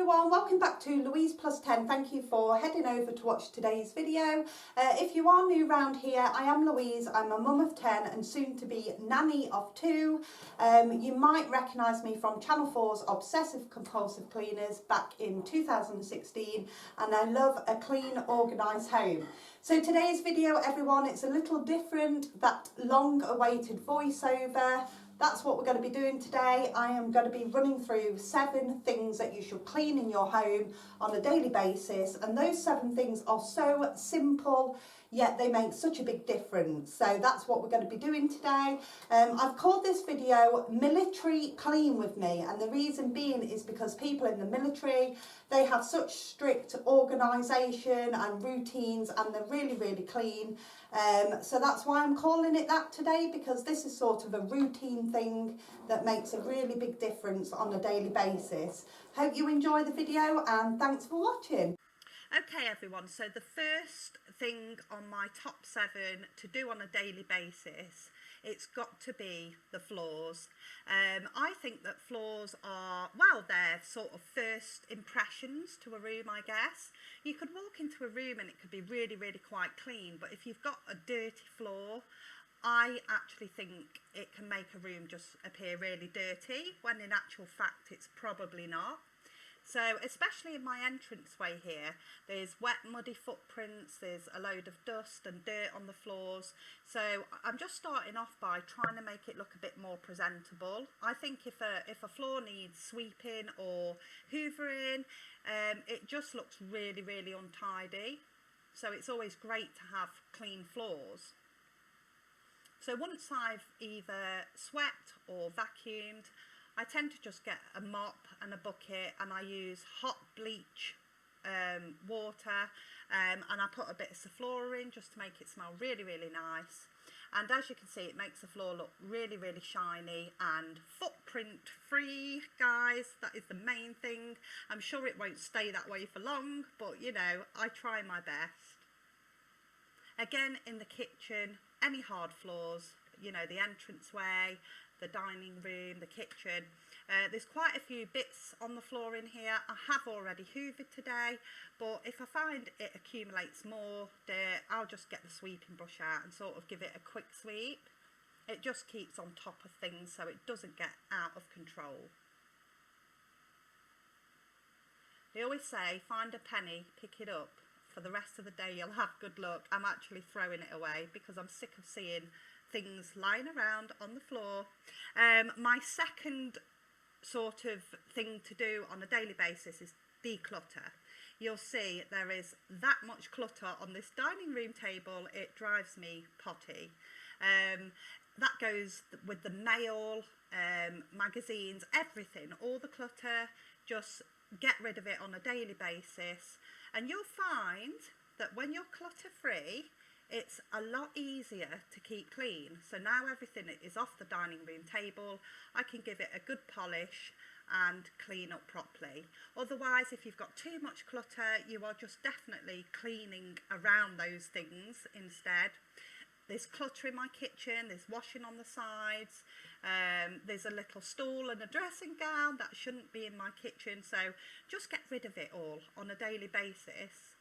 everyone, welcome back to Louise Plus 10. Thank you for heading over to watch today's video. If you are new around here, I am Louise. I'm a mum of 10 and soon to be nanny of 2. You might recognise me from Channel 4's Obsessive Compulsive Cleaners back in 2016, and I love a clean, organised home. So today's video, everyone, it's a little different, that long awaited voiceover. That's what we're going to be doing today. I am going to be running through 7 things that you should clean in your home on a daily basis, and those 7 things are so simple, yet they make such a big difference. So that's what we're going to be doing today. I've called this video Military Clean With Me, and the reason being is because people in the military, they have such strict organisation and routines, and they're really, really clean. So that's why I'm calling it that today, because this is sort of a routine thing that makes a really big difference on a daily basis. Hope you enjoy the video and thanks for watching. Okay everyone, so the first thing on my top 7 to do on a daily basis, it's got to be the floors. I think that floors are, well, they're sort of first impressions to a room, I guess. You could walk into a room and it could be really, really quite clean, but if you've got a dirty floor, I actually think it can make a room just appear really dirty, when in actual fact it's probably not. So especially in my entranceway here, there's wet muddy footprints, there's a load of dust and dirt on the floors. So I'm just starting off by trying to make it look a bit more presentable. I think if a floor needs sweeping or hoovering, it just looks really, really untidy. So it's always great to have clean floors. So once I've either swept or vacuumed, I tend to just get a mop and a bucket, and I use hot bleach water, and I put a bit of Soufflora in just to make it smell really, really nice. And as you can see, it makes the floor look really, really shiny and footprint free, guys. That is the main thing. I'm sure it won't stay that way for long, but you know, I try my best. Again, in the kitchen, any hard floors, you know, the entranceway, the dining room, the kitchen. There's quite a few bits on the floor in here. I have already hoovered today, but if I find it accumulates more dirt, I'll just get the sweeping brush out and sort of give it a quick sweep. It just keeps on top of things so it doesn't get out of control. They always say, find a penny, pick it up. For the rest of the day you'll have good luck. I'm actually throwing it away because I'm sick of seeing things lying around on the floor. My second sort of thing to do on a daily basis is declutter. You'll see there is that much clutter on this dining room table, it drives me potty. That goes with the mail, magazines, everything, all the clutter. Just get rid of it on a daily basis, and you'll find that when you're clutter free, it's a lot easier to keep clean. So now everything is off the dining room table, I can give it a good polish and clean up properly. Otherwise, if you've got too much clutter, you are just definitely cleaning around those things instead. There's clutter in my kitchen, there's washing on the sides, there's a little stool and a dressing gown that shouldn't be in my kitchen, so just get rid of it all on a daily basis.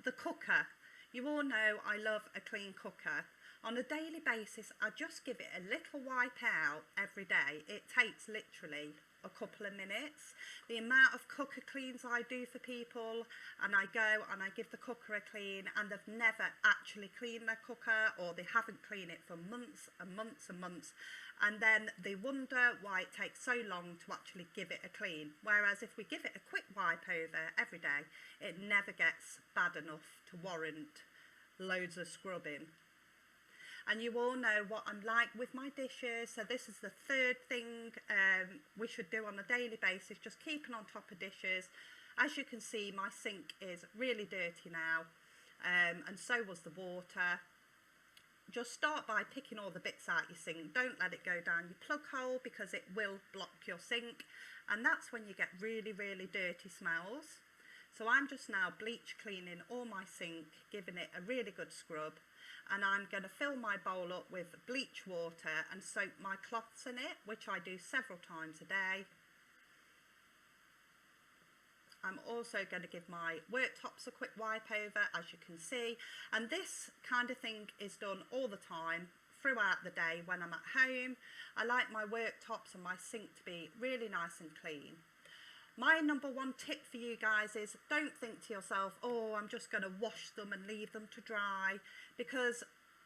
The cooker. You all know I love a clean cooker. On a daily basis, I just give it a little wipe out every day. It takes literally a couple of minutes. The amount of cooker cleans I do for people, and I go and I give the cooker a clean, and they've never actually cleaned their cooker, or they haven't cleaned it for months and months and months, and then they wonder why it takes so long to actually give it a clean. Whereas if we give it a quick wipe over every day, it never gets bad enough to warrant loads of scrubbing. And you all know what I'm like with my dishes, so this is the third thing we should do on a daily basis, just keeping on top of dishes. As you can see, my sink is really dirty now, and so was the water. Just start by picking all the bits out your sink. Don't let it go down your plug hole, because it will block your sink, and that's when you get really, really dirty smells. So I'm just now bleach cleaning all my sink, giving it a really good scrub, and I'm going to fill my bowl up with bleach water and soak my cloths in it, which I do several times a day. I'm also going to give my worktops a quick wipe over, as you can see, and this kind of thing is done all the time throughout the day when I'm at home. I like my worktops and my sink to be really nice and clean. My number one tip for you guys is don't think to yourself, oh, I'm just going to wash them and leave them to dry, because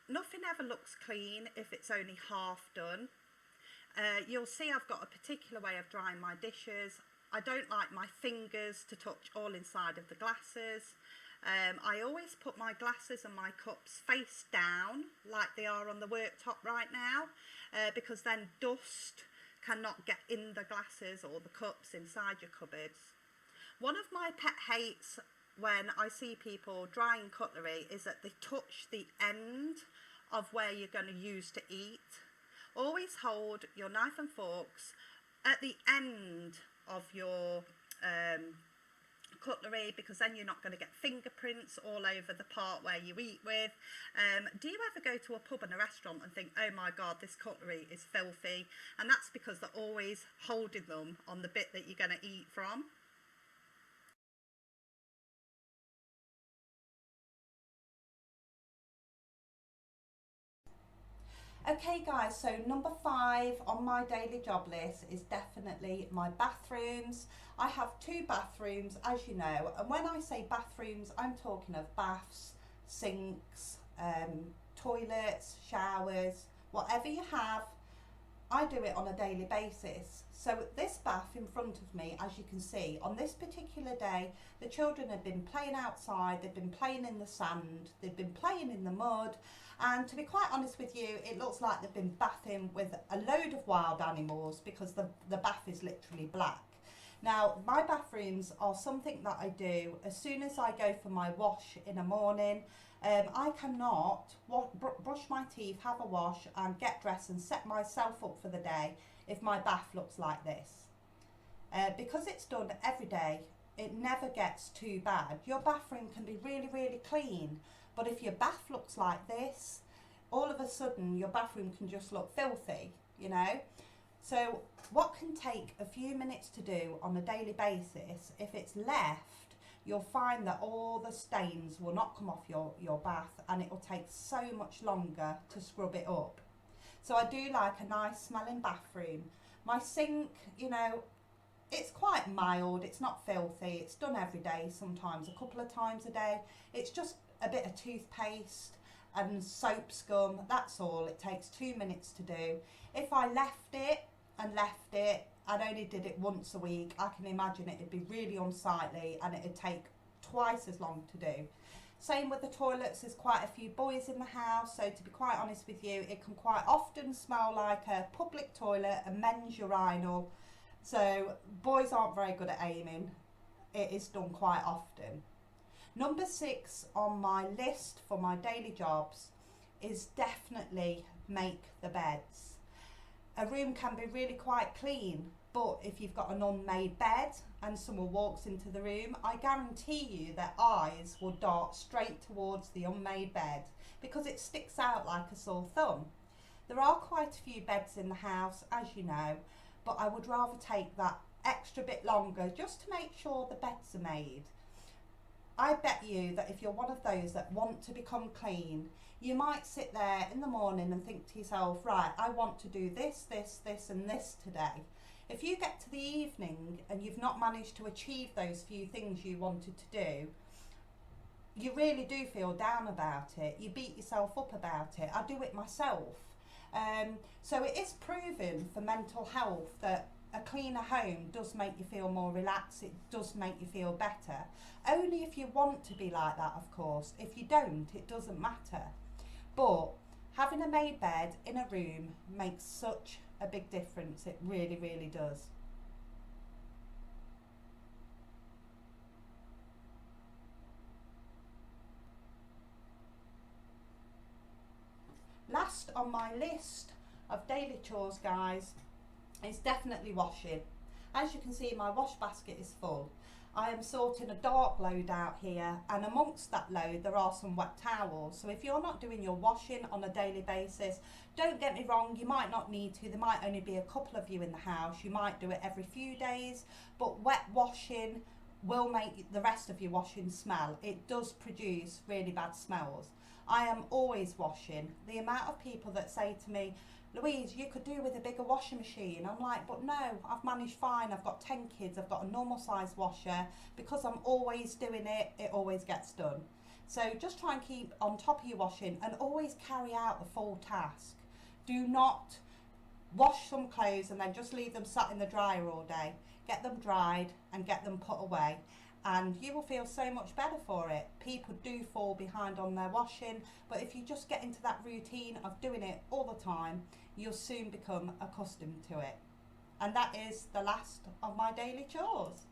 nothing ever looks clean if it's only half done. You'll see I've got a particular way of drying my dishes. I don't like my fingers to touch all inside of the glasses. I always put my glasses and my cups face down like they are on the worktop right now, because then dust cannot get in the glasses or the cups inside your cupboards. One of my pet hates when I see people drying cutlery is that they touch the end of where you're going to use to eat. Always hold your knife and forks at the end of your cutlery, because then you're not going to get fingerprints all over the part where you eat with. Do you ever go to a pub and a restaurant and think, oh my god, this cutlery is filthy? And that's because they're always holding them on the bit that you're going to eat from. Okay guys, so number 5 on my daily job list is definitely my bathrooms. I have 2 bathrooms, as you know, and when I say bathrooms, I'm talking of baths, sinks, toilets, showers, whatever you have. I do it on a daily basis. So this bath in front of me, as you can see, on this particular day, the children have been playing outside, they've been playing in the sand, they've been playing in the mud, and to be quite honest with you, it looks like they've been bathing with a load of wild animals, because the bath is literally black. Now, my bathrooms are something that I do as soon as I go for my wash in the morning. I cannot brush my teeth, have a wash and get dressed and set myself up for the day if my bath looks like this. Because it's done every day, it never gets too bad. Your bathroom can be really, really clean, but if your bath looks like this, all of a sudden your bathroom can just look filthy, you know. So what can take a few minutes to do on a daily basis, if it's left, you'll find that all the stains will not come off your bath, and it will take so much longer to scrub it up. So I do like a nice smelling bathroom. My sink, you know, it's quite mild, it's not filthy, it's done every day, sometimes a couple of times a day. It's just a bit of toothpaste and soap scum, that's all. It takes 2 minutes to do. If I left it, and only did it once a week, I can imagine it'd be really unsightly and it'd take twice as long to do. Same with the toilets, there's quite a few boys in the house, so to be quite honest with you, it can quite often smell like a public toilet, a men's urinal. So boys aren't very good at aiming. It is done quite often. Number 6 on my list for my daily jobs is definitely make the beds. A room can be really quite clean, but if you've got an unmade bed and someone walks into the room, I guarantee you their eyes will dart straight towards the unmade bed because it sticks out like a sore thumb. There are quite a few beds in the house, as you know, but I would rather take that extra bit longer just to make sure the beds are made. I bet you that if you're one of those that want to become clean, you might sit there in the morning and think to yourself, right, I want to do this, this, this and this today. If you get to the evening and you've not managed to achieve those few things you wanted to do, you really do feel down about it. You beat yourself up about it. I do it myself. So it is proven for mental health that a cleaner home does make you feel more relaxed, it does make you feel better. Only if you want to be like that, of course. If you don't, it doesn't matter. But having a made bed in a room makes such a big difference, it really, really does. Last on my list of daily chores, guys, is definitely washing. As you can see, my wash basket is full. I am sorting a dark load out here, and amongst that load there are some wet towels. So if you're not doing your washing on a daily basis, don't get me wrong, you might not need to. There might only be a couple of you in the house. You might do it every few days, but wet washing will make the rest of your washing smell. It does produce really bad smells. I am always washing. The amount of people that say to me, Louise, you could do with a bigger washing machine. I'm like, but no, I've managed fine. I've got 10 kids. I've got a normal size washer. Because I'm always doing it, it always gets done. So just try and keep on top of your washing and always carry out the full task. Do not wash some clothes and then just leave them sat in the dryer all day. Get them dried and get them put away, and you will feel so much better for it. People do fall behind on their washing, but if you just get into that routine of doing it all the time, you'll soon become accustomed to it. And that is the last of my daily chores.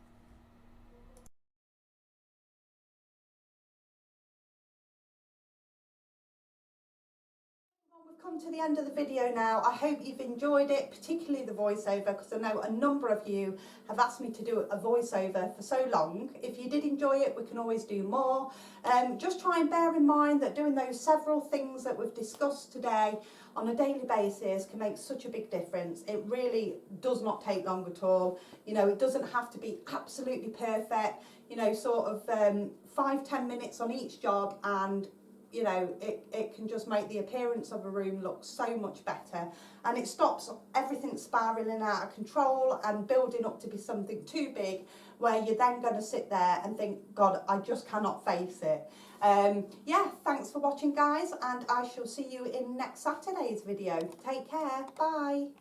We've come to the end of the video now. I hope you've enjoyed it, particularly the voiceover, because I know a number of you have asked me to do a voiceover for so long. If you did enjoy it, we can always do more. Just try and bear in mind that doing those several things that we've discussed today on a daily basis can make such a big difference. It really does not take long at all. You know, it doesn't have to be absolutely perfect, you know, sort of 5-10 minutes on each job, and you know, it can just make the appearance of a room look so much better, and it stops everything spiralling out of control and building up to be something too big where you're then going to sit there and think, God, I just cannot face it. Yeah, thanks for watching, guys, and I shall see you in next Saturday's video. Take care. Bye.